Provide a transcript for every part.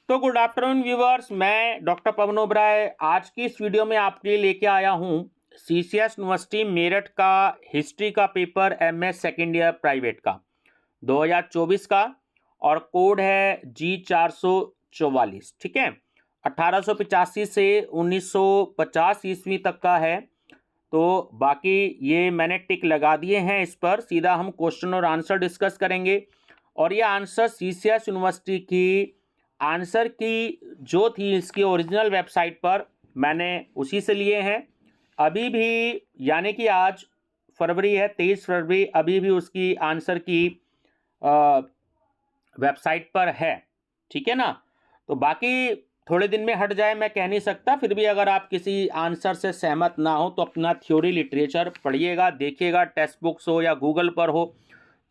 तो good afternoon viewers, मैं doctor पवन ओबराय आज की इस वीडियो में आपके लिए लेके आया हूँ सीसीएस यूनिवर्सिटी मेरठ का हिस्ट्री का paper MS second year private का 2024 का, और कोड है G444। ठीक है, 1885 से 1950 ईस्वी तक का है। तो बाकी ये मैंने टिक लगा दिए हैं, इस पर सीधा हम क्वेश्चन और आंसर डिस्कस करेंगे। और ये आंसर सीसीएस यूनिवर्सिटी की आंसर की जो थी इसकी ओरिजिनल वेबसाइट पर मैंने उसी से लिए हैं। अभी भी यानी कि आज फरवरी है 23 फरवरी, अभी भी उसकी आंसर की वेबसाइट पर है। ठीक है ना। तो बाकी थोड़े दिन में हट जाए मैं कह नहीं सकता, फिर भी अगर आप किसी आंसर से सहमत ना हो तो अपना थ्योरी लिटरेचर पढ़िएगा, देखिएगा, टेक्स्ट बुक्स हो या गूगल पर हो,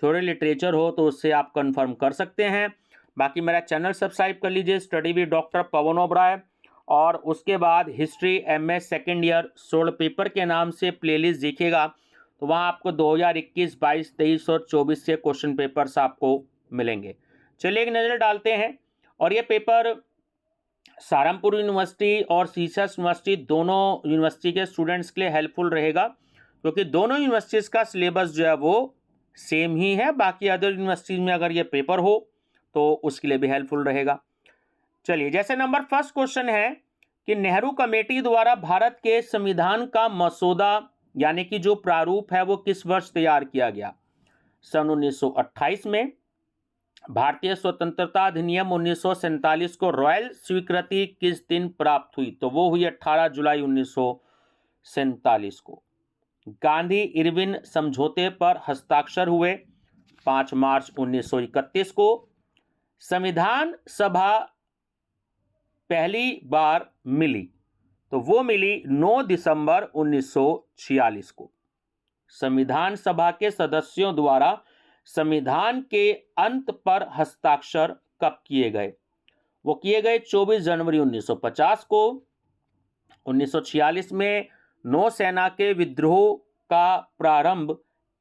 थ्योरी लिटरेचर हो तो उससे आप कंफर्म कर सकते हैं। बाकी मेरा चैनल सब्सक्राइब कर लीजिए, स्टडी विद डॉक्टर पवन ओबराय, और उसके बाद history MS second year solved paper के नाम से प्लेलिस्ट देखिएगा। तो वहाँ आपको 2021, 22, 23 और 24 से क्वेश्चन पेपर्स आपको मिलेंगे। चलिए एक नज़र डालते हैं। और ये पेपर सहारनपुर यूनिवर्सिटी और सीसीएस यूनिवर्सिटी दोनों यूनिवर्सिटी के स्टूडेंट्स के लिए हेल्पफुल रहेगा, क्योंकि दोनों यूनिवर्सिटीज़ का सिलेबस जो है वो सेम ही है। बाकी अदर यूनिवर्सिटीज़ में अगर ये पेपर हो तो उसके लिए भी हेल्पफुल रहेगा। चलिए, जैसे नंबर फर्स्ट क्वेश्चन है कि नेहरू कमेटी द्वारा भारत के संविधान का मसौदा यानी कि जो प्रारूप है वो किस वर्ष तैयार किया गया? सन 1928 में। भारतीय स्वतंत्रता अधिनियम 1947 को रॉयल स्वीकृति किस दिन प्राप्त हुई? तो वो हुई 18 जुलाई 1947 को। गांधी इरविन समझौते पर हस्ताक्षर हुए 5 मार्च 1931 को। संविधान सभा पहली बार मिली तो वो मिली 9 दिसंबर 1946 को। संविधान सभा के सदस्यों द्वारा संविधान के अंत पर हस्ताक्षर कब किए गए? वो किए गए 24 जनवरी 1950 को। 1946 में नौसेना के विद्रोह का प्रारंभ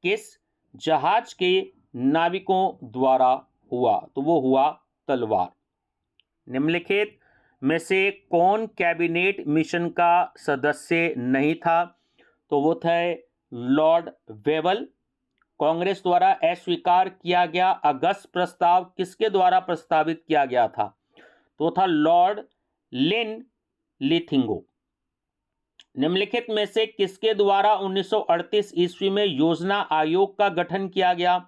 किस जहाज के नाविकों द्वारा हुआ? तो वो हुआ तलवार। निम्नलिखित में से कौन कैबिनेट मिशन का सदस्य नहीं था? तो वो थे लॉर्ड वेवल। कांग्रेस द्वारा अस्वीकार किया गया अगस्त प्रस्ताव किसके द्वारा प्रस्तावित किया गया था? तो था लॉर्ड लिन लिथिंगो। निम्नलिखित में से किसके द्वारा 1938 ईस्वी में योजना आयोग का गठन किया गया?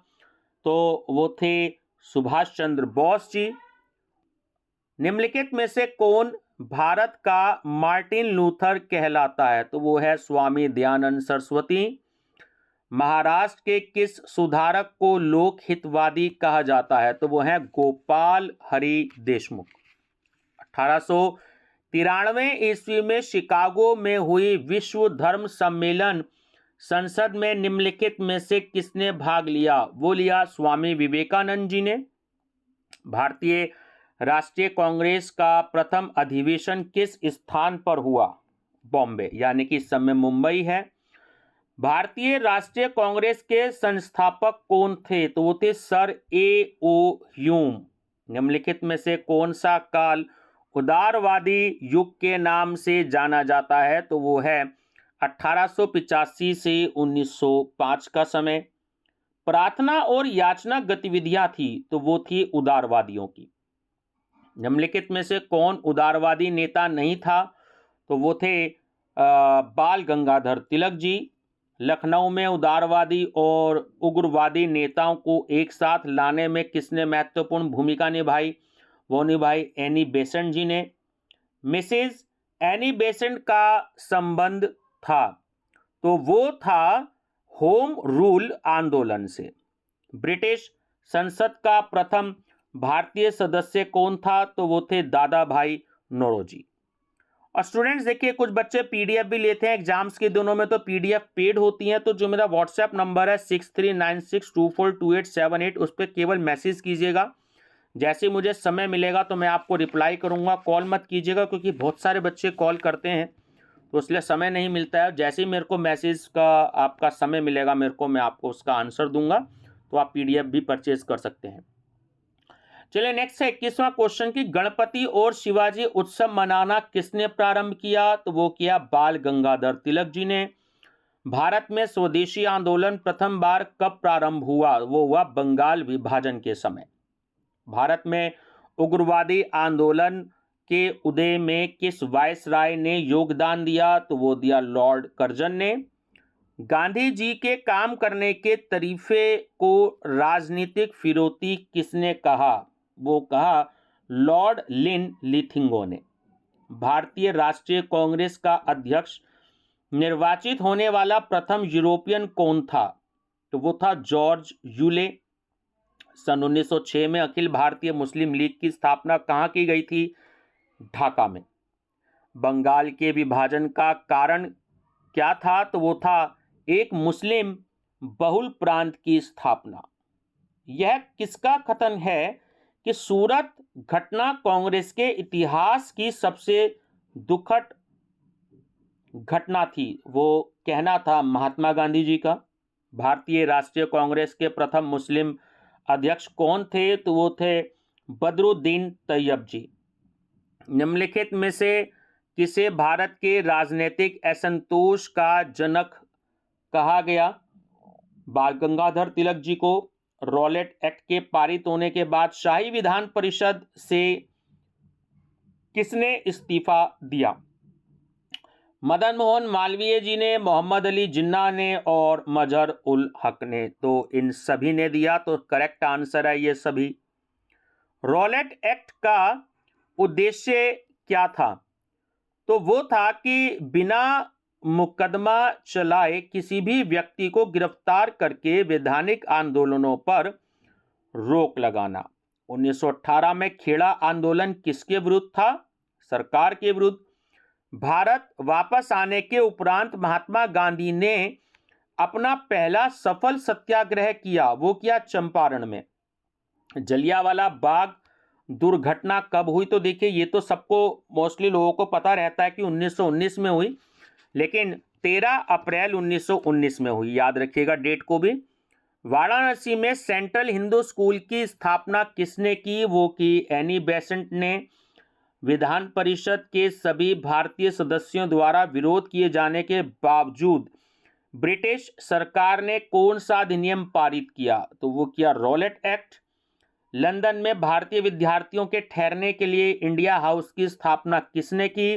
तो वो थे सुभाष चंद्र बोस जी। निम्नलिखित में से कौन भारत का मार्टिन लूथर कहलाता है? तो वो है स्वामी दयानंद सरस्वती। महाराष्ट्र के किस सुधारक को लोक हितवादी कहा जाता है? तो वो है गोपाल हरि देशमुख। 1893 ईस्वी में शिकागो में हुई विश्व धर्म सम्मेलन संसद में निम्नलिखित में से किसने भाग लिया? वो लिया स्वामी विवेकानंद जी ने। भारतीय राष्ट्रीय कांग्रेस का प्रथम अधिवेशन किस स्थान पर हुआ? बॉम्बे, यानी कि इस समय मुंबई है। भारतीय राष्ट्रीय कांग्रेस के संस्थापक कौन थे? तो वो थे सर A.O. ह्यूम। निम्नलिखित में से कौन सा काल उदारवादी युग के नाम से जाना जाता है? तो वो है 1885 से 1905 का समय। प्रार्थना और याचना गतिविधियां थी तो वो थी उदारवादियों की। निम्नलिखित में से कौन उदारवादी नेता नहीं था? तो वो थे बाल गंगाधर तिलक जी। लखनऊ में उदारवादी और उग्रवादी नेताओं को एक साथ लाने में किसने महत्वपूर्ण भूमिका निभाई? वो निभाई एनी बेसेंट जी ने। मिसेज एनी बेसेंट का संबंध था तो वो था होम रूल आंदोलन से। ब्रिटिश संसद का प्रथम भारतीय सदस्य कौन था? तो वो थे दादा भाई नौरोजी। और स्टूडेंट्स देखिए, कुछ बच्चे पीडीएफ भी लेते हैं एग्जाम्स के दिनों में, तो पीडीएफ पेड होती हैं। तो जो मेरा व्हाट्सएप नंबर है 6396242878, उस पर केवल मैसेज कीजिएगा। जैसे मुझे समय मिलेगा तो मैं आपको रिप्लाई करूंगा। कॉल मत कीजिएगा, क्योंकि बहुत सारे बच्चे कॉल करते हैं तो इसलिए समय नहीं मिलता है। जैसे ही मेरे को मैसेज का आपका समय मिलेगा मेरे को, मैं आपको उसका आंसर दूंगा, तो आप पीडीएफ भी परचेज कर सकते हैं। चलिए नेक्स्ट है 21वां क्वेश्चन की गणपति और शिवाजी उत्सव मनाना किसने प्रारंभ किया? तो वो किया बाल गंगाधर तिलक जी ने। भारत में स्वदेशी आंदोलन प्रथम बार कब प्रारंभ हुआ? वो हुआ बंगाल विभाजन के समय। भारत में उग्रवादी आंदोलन के उदय में किस वायसराय ने योगदान दिया? तो वो दिया लॉर्ड कर्जन ने। गांधी जी के काम करने के तरीके को राजनीतिक फिरौती किसने कहा? वो कहा लॉर्ड लिन लिथिंगो ने। भारतीय राष्ट्रीय कांग्रेस का अध्यक्ष निर्वाचित होने वाला प्रथम यूरोपियन कौन था? तो वो था जॉर्ज यूले। सन 1906 में अखिल भारतीय मुस्लिम लीग की स्थापना कहाँ की गई थी? ढाका में। बंगाल के विभाजन का कारण क्या था? तो वो था एक मुस्लिम बहुल प्रांत की स्थापना। यह किसका कथन है कि सूरत घटना कांग्रेस के इतिहास की सबसे दुखद घटना थी? वो कहना था महात्मा गांधी जी का। भारतीय राष्ट्रीय कांग्रेस के प्रथम मुस्लिम अध्यक्ष कौन थे? तो वो थे बदरुद्दीन तैयब जी। निम्नलिखित में से किसे भारत के राजनीतिक असंतोष का जनक कहा गया? बाल गंगाधर तिलक जी को। रॉलेट एक्ट के पारित होने के बाद शाही विधान परिषद से किसने इस्तीफा दिया? मदन मोहन मालवीय जी ने, मोहम्मद अली जिन्ना ने और मजहर उल हक ने। तो इन सभी ने दिया, तो करेक्ट आंसर है ये सभी। रॉलेट एक्ट का उद्देश्य क्या था? तो वो था कि बिना मुकदमा चलाए किसी भी व्यक्ति को गिरफ्तार करके वैधानिक आंदोलनों पर रोक लगाना। 1918 में खेड़ा आंदोलन किसके विरुद्ध था? सरकार के विरुद्ध। भारत वापस आने के उपरांत महात्मा गांधी ने अपना पहला सफल सत्याग्रह किया। वो किया चंपारण में। जलियांवाला बाग दुर्घटना कब हुई? तो देखिए ये तो सबको मोस्टली लोगों को पता रहता है कि 1919 में हुई, लेकिन 13 अप्रैल 1919 में हुई। याद रखिएगा डेट को भी। वाराणसी में सेंट्रल हिंदू स्कूल की स्थापना किसने की? वो की एनी बेसेंट ने। विधान परिषद के सभी भारतीय सदस्यों द्वारा विरोध किए जाने के बावजूद ब्रिटिश सरकार ने कौन सा अधिनियम पारित किया? तो वो किया रॉलेट एक्ट। लंदन में भारतीय विद्यार्थियों के ठहरने के लिए इंडिया हाउस की स्थापना किसने की?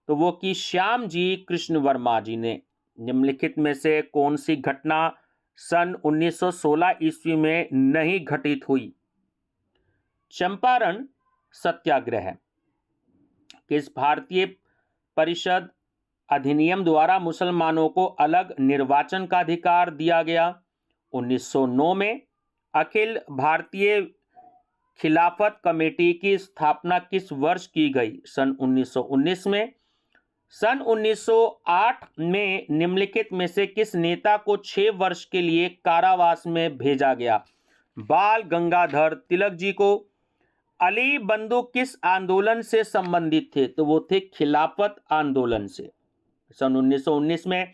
तो वो की श्याम जी कृष्ण वर्मा जी ने। निम्नलिखित में से कौन सी घटना सन 1916 ईस्वी में नहीं घटित हुई? चंपारण सत्याग्रह। किस भारतीय परिषद अधिनियम द्वारा मुसलमानों को अलग निर्वाचन का अधिकार दिया गया? 1909 में। अखिल भारतीय खिलाफत कमेटी की स्थापना किस वर्ष की गई? सन 1919 में। सन 1908 में निम्नलिखित में से किस नेता को 6 वर्ष के लिए कारावास में भेजा गया? बाल गंगाधर तिलक जी को। अली बंधु किस आंदोलन से संबंधित थे? तो वो थे खिलाफत आंदोलन से। सन 1919 में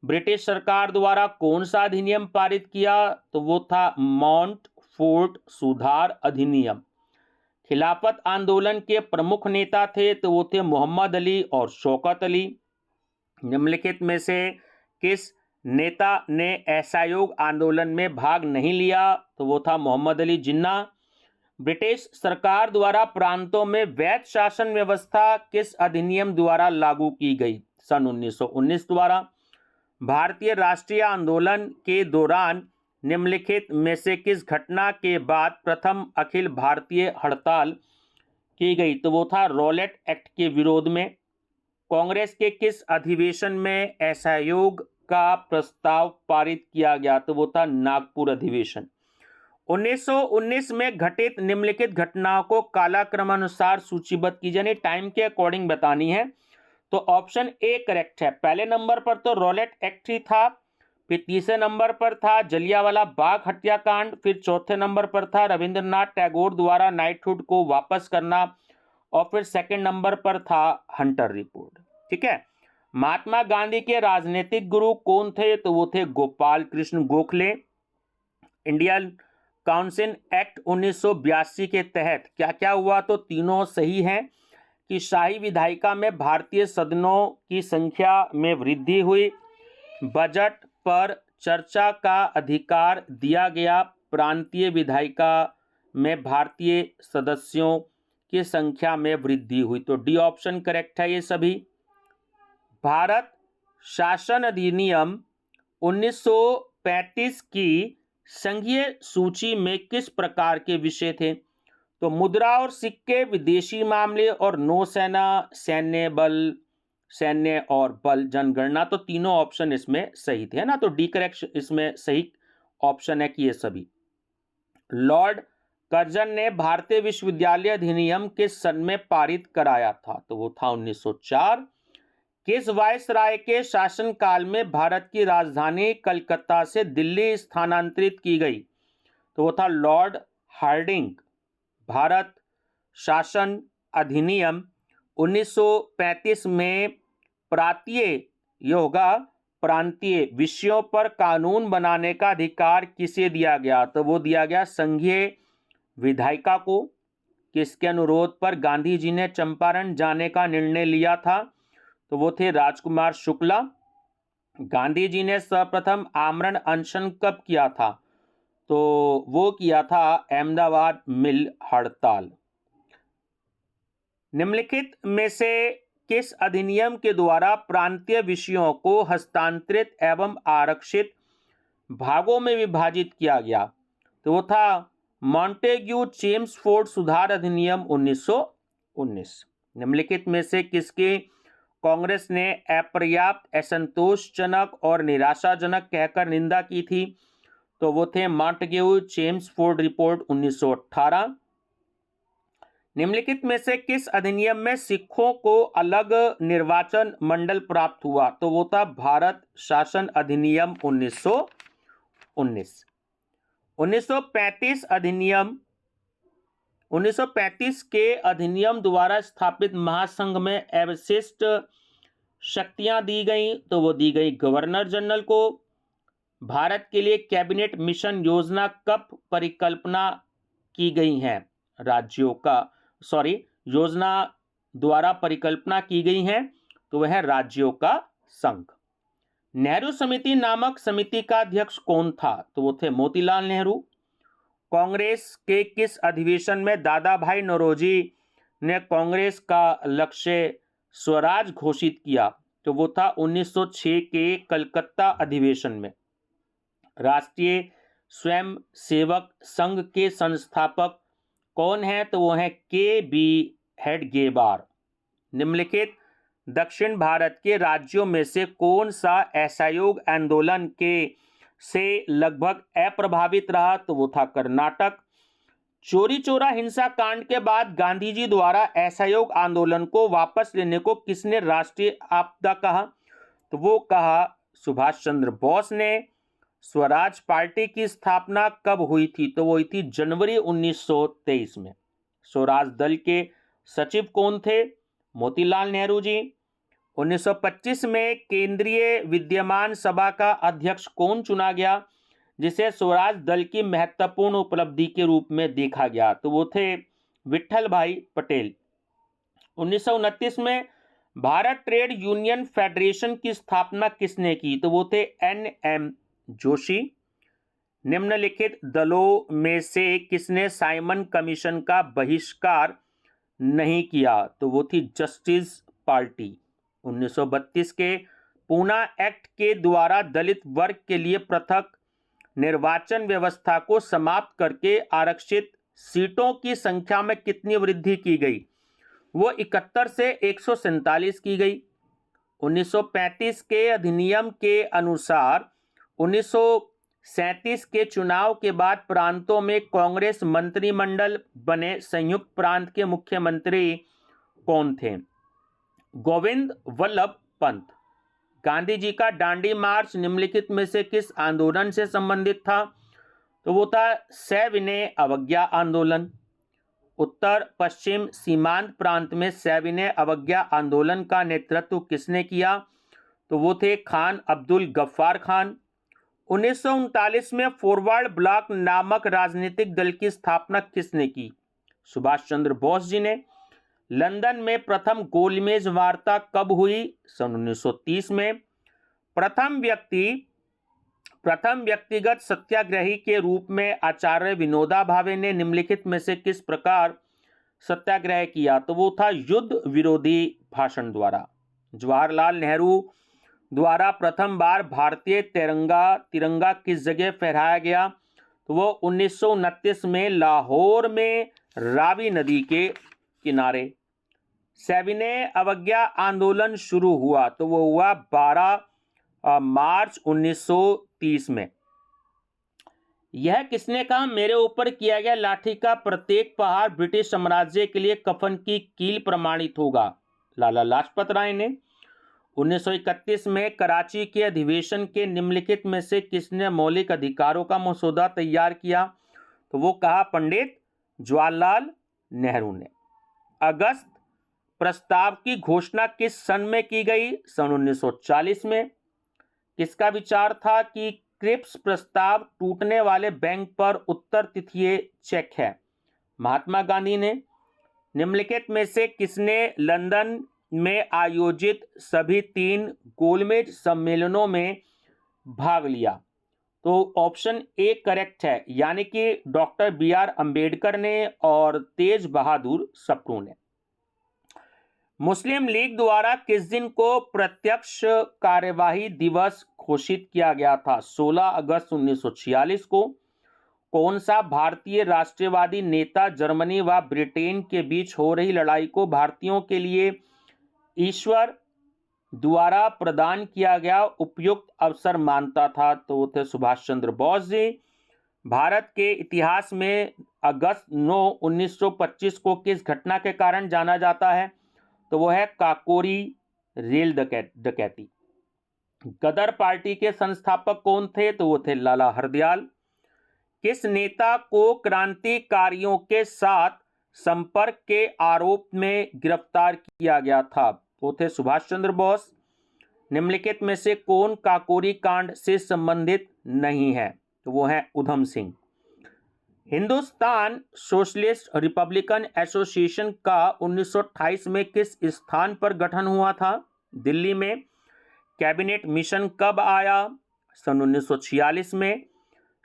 ब्रिटिश सरकार द्वारा कौन सा अधिनियम पारित किया? तो वो था माउंट फोर्ट सुधार अधिनियम। खिलाफत आंदोलन के प्रमुख नेता थे? तो वो थे मोहम्मद अली और शौकत अली। निम्नलिखित में से किस नेता ने असहयोग आंदोलन में भाग नहीं लिया? तो वो था मोहम्मद अली जिन्ना। ब्रिटिश सरकार द्वारा प्रांतों में वैध शासन व्यवस्था किस अधिनियम द्वारा लागू की गई? सन 1919 द्वारा। भारतीय राष्ट्रीय आंदोलन के दौरान निम्नलिखित में से किस घटना के बाद प्रथम अखिल भारतीय हड़ताल की गई? तो वो था रॉलेट एक्ट के विरोध में। कांग्रेस के किस अधिवेशन में असहयोग का प्रस्ताव पारित किया गया? तो वो था नागपुर अधिवेशन। 1919 में घटित निम्नलिखित घटनाओं को कालक्रमानुसार सूचीबद्ध कीजिए, यानी टाइम के अकॉर्डिंग बतानी है। तो ऑप्शन ए करेक्ट है। पहले नंबर पर तो रॉलेट एक्ट ही था, फिर तीसरे नंबर पर था जलियांवाला बाग हत्याकांड, फिर चौथे नंबर पर था रविंद्रनाथ टैगोर द्वारा नाइटहुड को वापस करना, और फिर सेकंड नंबर पर था हंटर रिपोर्ट। ठीक है। महात्मा गांधी के राजनीतिक गुरु कौन थे? तो वो थे Gopal Krishna Gokhale. Indian council act 1982 के तहत क्या क्या हुआ? तो तीनों सही हैं कि शाही विधायिका में भारतीय सदनों की संख्या में वृद्धि हुई, बजट पर चर्चा का अधिकार दिया गया, प्रांतीय विधायिका में भारतीय सदस्यों की संख्या में वृद्धि हुई। तो डी ऑप्शन करेक्ट है ये सभी। भारत शासन अधिनियम 1935 की संघीय सूची में किस प्रकार के विषय थे? तो मुद्रा और सिक्के, विदेशी मामले और नौसेना, सैन्य बल, सैन्य और बल, जनगणना। तो तीनों ऑप्शन इसमें सही थे, है ना। तो डी करेक्ट इसमें सही ऑप्शन है कि ये सभी। लॉर्ड कर्जन ने भारतीय विश्वविद्यालय अधिनियम किस सन में पारित कराया था? तो वो था 1904। किस वायसराय के शासनकाल में भारत की राजधानी कलकत्ता से दिल्ली स्थानांतरित की गई? तो वो था लॉर्ड हार्डिंग। भारत शासन अधिनियम 1935 में प्रांतीय विषयों पर कानून बनाने का अधिकार किसे दिया गया? तो वो दिया गया संघीय विधायिका को। किसके अनुरोध पर गांधी जी ने चंपारण जाने का निर्णय लिया था? तो वो थे राजकुमार शुक्ला। गांधी जी ने सर्वप्रथम आमरण अनशन कब किया था? तो वो किया था अहमदाबाद मिल हड़ताल। निम्नलिखित में से किस अधिनियम के द्वारा प्रांतीय विषयों को हस्तांतरित एवं आरक्षित भागों में विभाजित किया गया? तो वो था मॉन्टेग्यू चेम्सफोर्ड सुधार अधिनियम 1919। निम्नलिखित में से किसकी कांग्रेस ने अपर्याप्त, असंतोषजनक और निराशाजनक कहकर निंदा की थी? तो वो थे मॉन्टेग्यू चेम्सफोर्ड रिपोर्ट 1918। निम्नलिखित में से किस अधिनियम में सिखों को अलग निर्वाचन मंडल प्राप्त हुआ? तो वो था भारत शासन अधिनियम 1919। 1935 के अधिनियम द्वारा स्थापित महासंघ में अवशिष्ट शक्तियां दी गई। तो वो दी गई गवर्नर जनरल को। भारत के लिए कैबिनेट मिशन योजना कब परिकल्पना की गई है? योजना द्वारा परिकल्पना की गई है, तो वह राज्यों का संघ। नेहरू समिति नामक समिति का अध्यक्ष कौन था? तो वो थे मोतीलाल नेहरू। कांग्रेस के किस अधिवेशन में दादा भाई नौरोजी ने कांग्रेस का लक्ष्य स्वराज घोषित किया? तो वो था 1906 के कलकत्ता अधिवेशन में। राष्ट्रीय स्वयंसेवक संघ के संस्थापक कौन है? तो वो है के.बी. हेडगेवार। निम्नलिखित दक्षिण भारत के राज्यों में से कौन सा असहयोग आंदोलन के से लगभग अप्रभावित रहा? तो वो था कर्नाटक। चोरी चौरा हिंसा कांड के बाद गांधी जी द्वारा असहयोग आंदोलन को वापस लेने को किसने राष्ट्रीय आपदा कहा? तो वो कहा सुभाष चंद्र बोस ने। स्वराज पार्टी की स्थापना कब हुई थी? तो वो हुई थी जनवरी 1923 में। स्वराज दल के सचिव कौन थे? मोतीलाल नेहरू जी। 1925 में केंद्रीय विद्यमान सभा का अध्यक्ष कौन चुना गया, जिसे स्वराज दल की महत्वपूर्ण उपलब्धि के रूप में देखा गया? तो वो थे विठल भाई पटेल। 1929 में भारत ट्रेड यूनियन फेडरेशन की स्थापना किसने की? तो वो थे N.M. जोशी। निम्नलिखित दलों में से किसने साइमन कमीशन का बहिष्कार नहीं किया? तो वो थी जस्टिस पार्टी। 1932 के पूना एक्ट के द्वारा दलित वर्ग के लिए पृथक निर्वाचन व्यवस्था को समाप्त करके आरक्षित सीटों की संख्या में कितनी वृद्धि की गई? वो 71 से 147 की गई। 1935 के अधिनियम के अनुसार 1937 के चुनाव के बाद प्रांतों में कांग्रेस मंत्रिमंडल बने। संयुक्त प्रांत के मुख्यमंत्री कौन थे? गोविंद वल्लभ पंत। गांधी जी का दांडी मार्च निम्नलिखित में से किस आंदोलन से संबंधित था? तो वो था सविनय अवज्ञा आंदोलन। उत्तर पश्चिम सीमांत प्रांत में सविनय अवज्ञा आंदोलन का नेतृत्व किसने किया? तो वो थे खान अब्दुल गफ्फार खान। 1939 में फॉरवर्ड ब्लॉक नामक राजनीतिक दल की स्थापना किसने की? सुभाष चंद्र बोस जी ने। लंदन में प्रथम गोलमेज वार्ता कब हुई? सन 1930 में। प्रथम व्यक्तिगत सत्याग्रही के रूप में आचार्य विनोबा भावे ने निम्नलिखित में से किस प्रकार सत्याग्रह किया? तो वो था युद्ध विरोधी भाषण द्वारा। जवाहरलाल नेहरू द्वारा प्रथम बार भारतीय तिरंगा किस जगह फहराया गया? तो वो 1929 में लाहौर में रावी नदी के किनारे। सविनय अवज्ञा आंदोलन शुरू हुआ? तो वो हुआ 12 मार्च 1930 में। यह किसने कहा? मेरे ऊपर किया गया लाठी का प्रत्येक प्रहार ब्रिटिश साम्राज्य के लिए कफन की कील प्रमाणित होगा। लाला लाजपत राय ने। 1931 में कराची के अधिवेशन के निम्नलिखित में से किसने मौलिक अधिकारों का मसौदा तैयार किया? तो वो कहा पंडित जवाहरलाल नेहरू ने। अगस्त प्रस्ताव की घोषणा किस सन में की गई? सन 1940 में। किसका विचार था कि क्रिप्स प्रस्ताव टूटने वाले बैंक पर उत्तर तिथिय चेक है? महात्मा गांधी ने। निम्नलिखित में से किसने लंदन में आयोजित सभी 3 गोलमेज सम्मेलनों में भाग लिया? तो ऑप्शन ए करेक्ट है, यानी कि डॉक्टर BR अंबेडकर ने और तेज बहादुर सप्रू ने। मुस्लिम लीग द्वारा किस दिन को प्रत्यक्ष कार्यवाही दिवस घोषित किया गया था? 16 अगस्त 1946 को। कौन सा भारतीय राष्ट्रवादी नेता जर्मनी व ब्रिटेन के बीच हो रही लड़ाई को भारतीयों के लिए ईश्वर द्वारा प्रदान किया गया उपयुक्त अवसर मानता था? तो वो थे सुभाष चंद्र बोस जी। भारत के इतिहास में अगस्त 9, 1925 को किस घटना के कारण जाना जाता है? तो वो है काकोरी रेल डकैती। गदर पार्टी के संस्थापक कौन थे? तो वो थे लाला हरदयाल। किस नेता को क्रांतिकारियों के साथ संपर्क के आरोप में गिरफ्तार किया गया था? वो थे सुभाष चंद्र बोस। निम्नलिखित में से कौन काकोरी कांड से संबंधित नहीं है? तो वो है Udham Singh. Hindustan socialist republican association का 1928 में किस स्थान पर गठन हुआ था? दिल्ली में। कैबिनेट मिशन कब आया? सन 1946 में।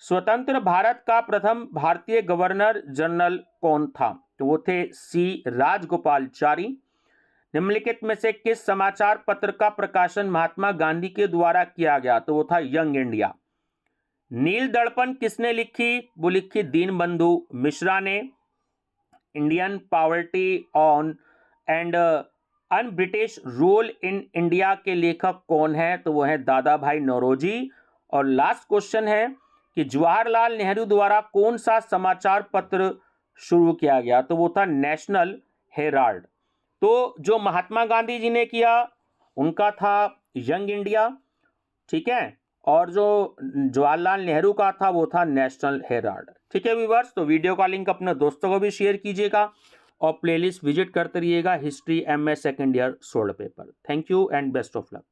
स्वतंत्र भारत का प्रथम भारतीय गवर्नर जनरल कौन था? तो वो थे C राजगोपालाचारी। निम्नलिखित में से किस समाचार पत्र का प्रकाशन महात्मा गांधी के द्वारा किया गया? तो वो था यंग इंडिया। नील दर्पण किसने लिखी? वो लिखी दीनबंधु मिश्रा ने। Indian poverty on and un British rule in India के लेखक कौन है? तो वो है दादा भाई नौरोजी। और लास्ट क्वेश्चन है कि जवाहरलाल नेहरू द्वारा कौन सा समाचार पत्र शुरू किया गया? तो वो था नेशनल हेराल्ड। तो जो महात्मा गांधी जी ने किया उनका था यंग इंडिया, ठीक है, और जो जवाहरलाल नेहरू का था वो था नेशनल हेराल्ड। ठीक है व्यूअर्स, तो वीडियो का लिंक अपने दोस्तों को भी शेयर कीजिएगा और प्लेलिस्ट विजिट करते रहिएगा history MA second year solved paper. Thank you and best of luck.